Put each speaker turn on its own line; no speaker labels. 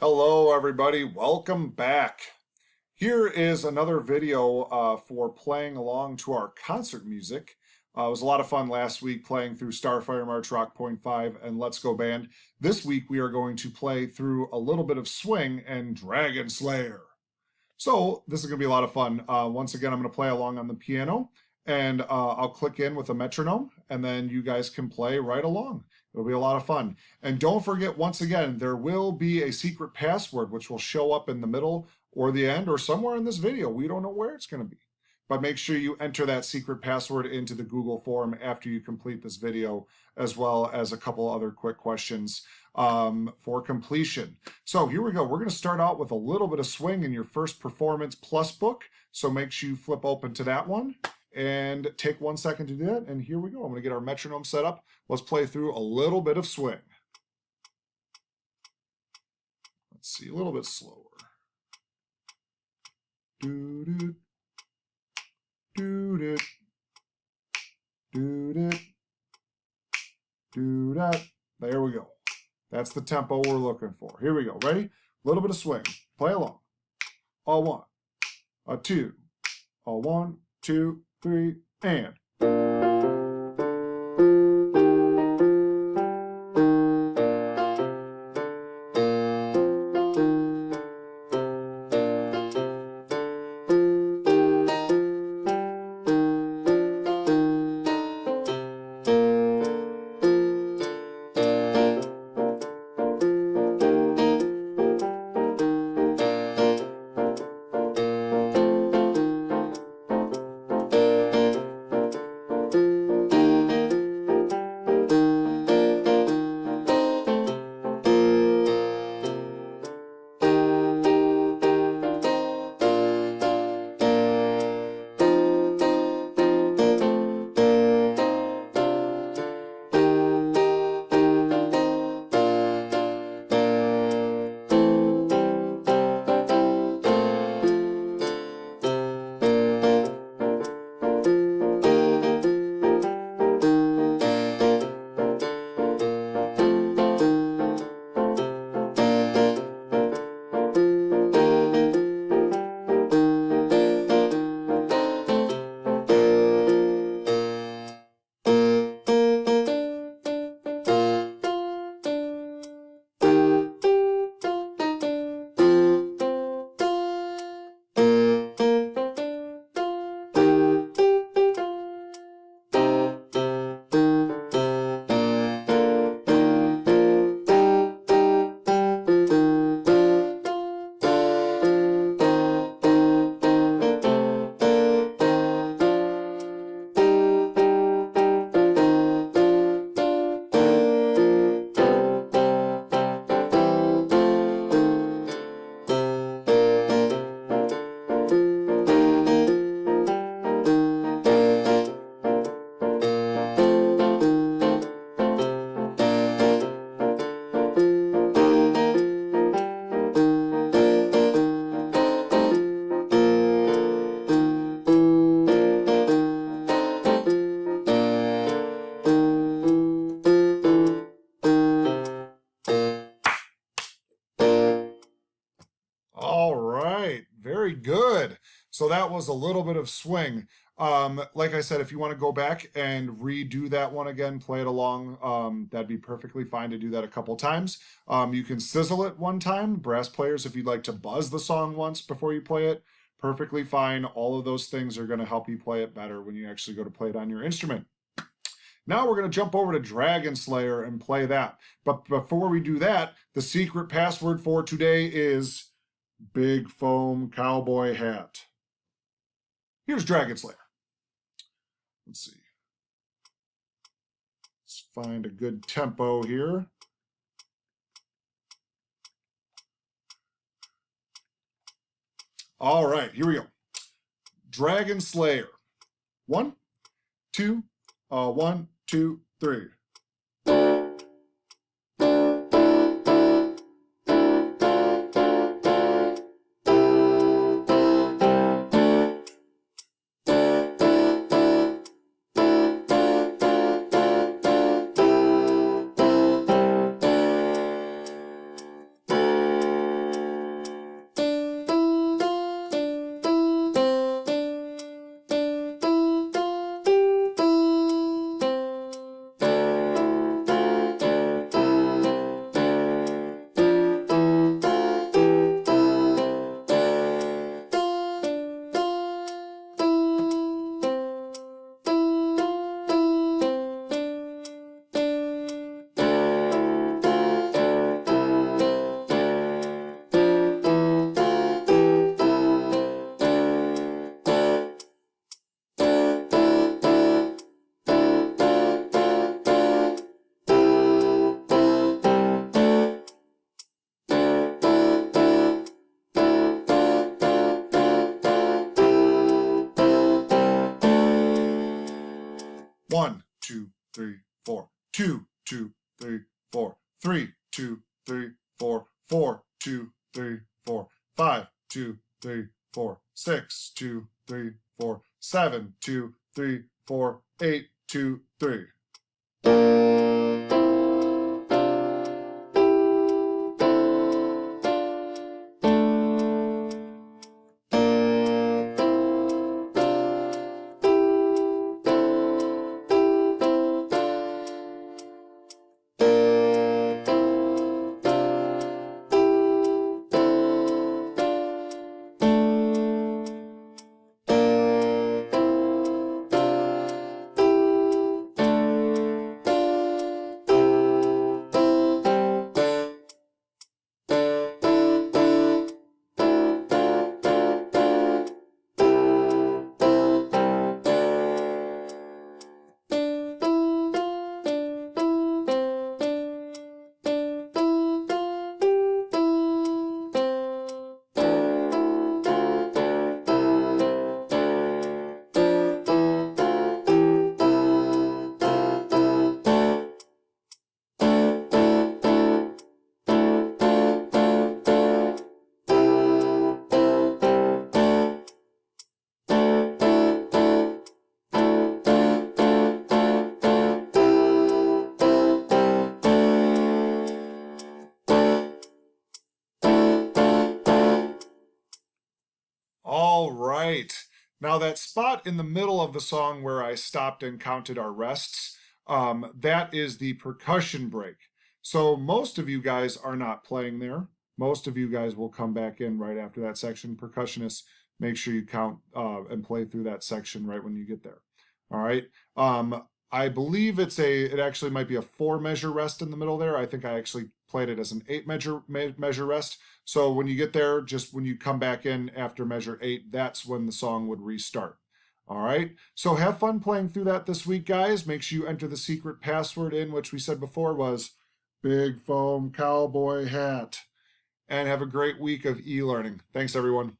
Hello, everybody. Welcome back. Here is another video for playing along to our concert music. It was a lot of fun last week playing through Starfire March, Rock Point 5, and Let's Go Band. This week we are going to play through a little bit of Swing and Dragon Slayer. So this is going to be a lot of fun. Once again, I'm going to play along on the piano, and I'll click in with a metronome, and then you guys can play right along. It'll be a lot of fun. And don't forget, once again, there will be a secret password which will show up in the middle or the end or somewhere in this video. We don't know where it's going to be. But make sure you enter that secret password into the Google form after you complete this video, as well as a couple other quick questions for completion. So here we go. We're going to start out with a little bit of Swing in your first performance plus book. So make sure you flip open to that one and take 1 second to do that. And here we go. I'm going to get our metronome set up. Let's play through a little bit of Swing. Let's see, a little bit slower. Do-do, do-do, do-do, do-da. There we go. That's the tempo we're looking for. Here we go. Ready? A little bit of Swing. Play along. A one, a two, a 1, 2, 3, and. All right, very good. So that was a little bit of Swing. Like I said, if you want to go back and redo that one again, play it along, that'd be perfectly fine to do that a couple times. You can sizzle it one time. Brass players, if you'd like to buzz the song once before you play it, perfectly fine. All of those things are going to help you play it better when you actually go to play it on your instrument. Now we're going to jump over to Dragon Slayer and play that. But before we do that, the secret password for today is Big Foam Cowboy Hat. Here's Dragon Slayer. Let's see. Let's find a good tempo here. All right, here we go. Dragon Slayer. 1, 2, 1, 2, 3. 2, 3, 4. 2, 2, 3, 4. 3, 2, 3, 4. 4, 2, 3, 4. 5, 2, 3, 4. 6, 2, 3, 4. 7, 2, 3, 4. 8, 2, 3. All right. Now that spot in the middle of the song where I stopped and counted our rests, that is the percussion break. So most of you guys are not playing there. Most of you guys will come back in right after that section. Percussionists, make sure you count and play through that section right when you get there. All right. I believe it actually might be a 4-measure rest in the middle there. I think I actually played it as an 8-measure rest. So when you get there, just when you come back in after measure 8, that's when the song would restart. All right. So have fun playing through that this week, guys. Make sure you enter the secret password in, which we said before was Big Foam Cowboy Hat. And have a great week of e-learning. Thanks, everyone.